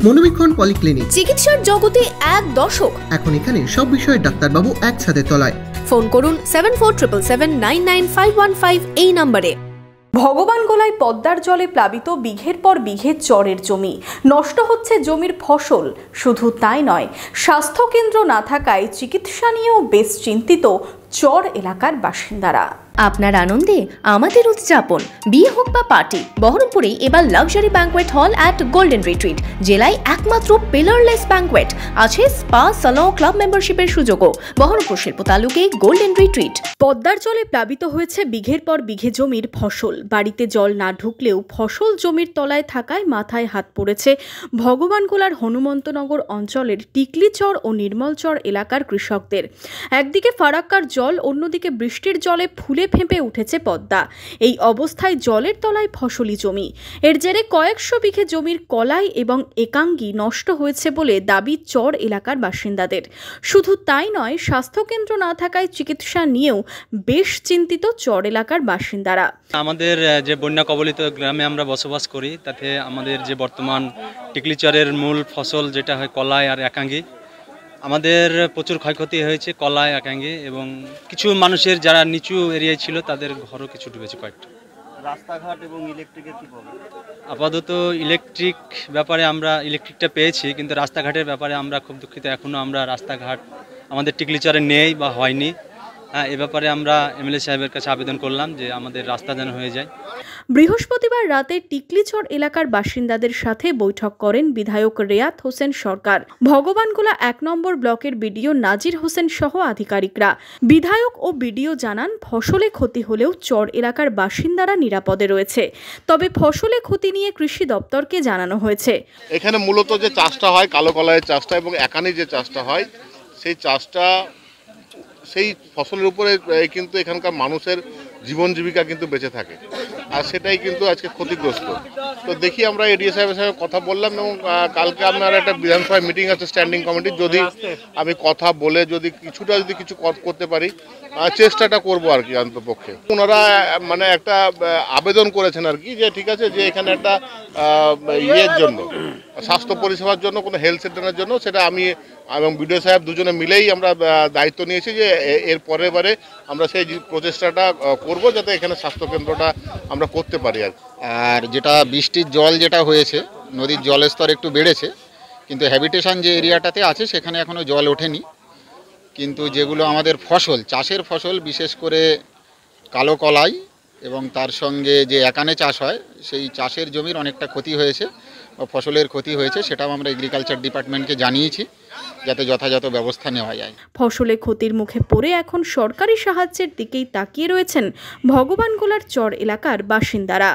মনোবীক্ষণ polyclinic, চিকিৎসার জগতে এক দশক। এখন এখানে সব বিষয়ে ডাক্তারবাবু একসাথে তলায়। ফোন করুন 7477999515 এই নম্বরে। ভগবানগোলায় পদ্মার জলে প্লাবিত বিঘের পর বিঘে চরের জমি, নষ্ট হচ্ছে জমির ফসল। শুধু তাই নয়, স্বাস্থ্যকেন্দ্র না থাকায় চিকিৎসা নিয়েও বেশ চিন্তিত চর এলাকার বাসিন্দারা। আপনার আনন্দে আমাদের উদযাপন। বিয়ে হোক বা পার্টি, বহরমপুরে এবার luxury banquet hall at golden retreat. জেলায় একমাত্র পিলারলেস ব্যাঙ্কোয়েট, আছে স্পা, সালন, ক্লাব মেম্বারশিপের সুযোগও। বহরমপুর শিল্প তালুকে গোল্ডেন রিট্রিট। পদ্মার জলে প্লাবিত হয়েছে বিঘের পর বিঘে জমির ফসল। বাড়িতে জল না ঢুকলেও ফসল জমির তলায় থাকায় মাথায় হাত পড়েছে ভগবানগোলার হনুমন্তনগর অঞ্চলের টিকলিচর ও নির্মলচর এলাকার কৃষকদের। একদিকে ফারাক্কার জল, অন্যদিকে বৃষ্টির জলে ফুলে ফেঁপে উঠেছে পদ্মা। এই অবস্থায় জলের তলায় ফসলি জমি। এর জেরে কয়েকশো বিঘে জমির কলাই এবং একাঙ্গি নষ্ট হয়েছে বলে দাবি চর এলাকার বাসিন্দাদের। শুধু তাই নয়, স্বাস্থ্যকেন্দ্র না থাকায় চিকিৎসা নিয়েও বেশ চিন্তিত চর এলাকার বাসিন্দারা। আমাদের যে বন্যা কবলিত গ্রামে আমরা বসবাস করি, তাতে আমাদের যে বর্তমান টিকলিচরের মূল ফসল যেটা হয় কলাই আর একাঙ্গি, আমাদের প্রচুর ক্ষয়ক্ষতি হয়েছে কলাই একাঙ্গি, এবং কিছু মানুষের যারা নিচু এরিয়ায় ছিল তাদের ঘরও কিছু ডুবেছে কয়েকটা। রাস্তাঘাট এবং ইলেকট্রিকের কি প্রবলেম? আপাতত ইলেকট্রিকটা পেয়েছি, কিন্তু রাস্তাঘাটের ব্যাপারে আমরা খুব দুঃখিত। এখনও আমরা রাস্তাঘাট আমাদের টিকলিচরে নেই বা হয়নি। এ ব্যাপারে আমরা এমএলএ সাহেবের কাছে আবেদন করলাম যে আমাদের রাস্তা যেন হয়ে যায়। বৃহস্পতিবার রাতে টিকলিচর এলাকার বাসিন্দাদের সাথে বৈঠক করেন বিধায়ক রেয়াত হোসেন সরকার, ভগবানগোলা ১ নম্বর ব্লকের বিডিও নাজির হোসেন সহ আধিকারিকরা। বিধায়ক ও বিডিও জানান, ফসলে ক্ষতি হলেও চর এলাকার বাসিন্দারা নিরাপদে রয়েছে। তবে ফসলে ক্ষতি নিয়ে কৃষি দপ্তরকে জানানো হয়েছে। এখানে মূলত যে চাষটা হয়, কালো কলাইয়ের চাষটা এবং একানি যে চাষটা হয়, সেই চাষটা সেই ফসলের উপরে কিন্তু এখানকার মানুষের জীবন জীবিকা কিন্তু বেঁচে থাকে, আর সেটাই কিন্তু আজকে ক্ষতিগ্রস্ত। তো দেখি, আমরা এডিও সাহেবের সঙ্গে কথা বললাম এবং কালকে আপনার একটা বিধানসভায় মিটিং আছে স্ট্যান্ডিং কমিটির, যদি আমি কথা বলে যদি কিছু করতে পারি, চেষ্টাটা করবো আর কি। অন্তপক্ষে ওনারা মানে একটা আবেদন করেছেন আর কি, যে ঠিক আছে, যে এখানে একটা ইয়ের জন্য, স্বাস্থ্য পরিষেবার জন্য, কোনো হেলথ সেন্টারের জন্য, সেটা আমি এবং বিডিও সাহেব দুজনে মিলেই আমরা দায়িত্ব নিয়েছি যে এর পরের বারে আমরা সেই প্রচেষ্টাটা করব, যাতে এখানে স্বাস্থ্যকেন্দ্রটা আমরা করতে পারি আর কি। আর যেটা বৃষ্টির জল যেটা হয়েছে, নদীর জলের স্তর একটু বেড়েছে, কিন্তু হ্যাবিটেশন যে এরিয়াটাতে আছে সেখানে এখনও জল ওঠেনি। কিন্তু যেগুলো আমাদের ফসল, চাষের ফসল, বিশেষ করে কালো কলাই এবং তার সঙ্গে যে একানে চাষ হয়, সেই চাষের জমির অনেকটা ক্ষতি হয়েছে, ফসলের ক্ষতি হয়েছে। সেটাও আমরা এগ্রিকালচার ডিপার্টমেন্টকে জানিয়েছি, যাতে যথাযথ ব্যবস্থা নেওয়া যায়। ফসলে ক্ষতির মুখে পড়ে এখন সরকারি সাহায্যের দিকেই তাকিয়ে রয়েছেন ভগবানগোলার চর এলাকার বাসিন্দারা।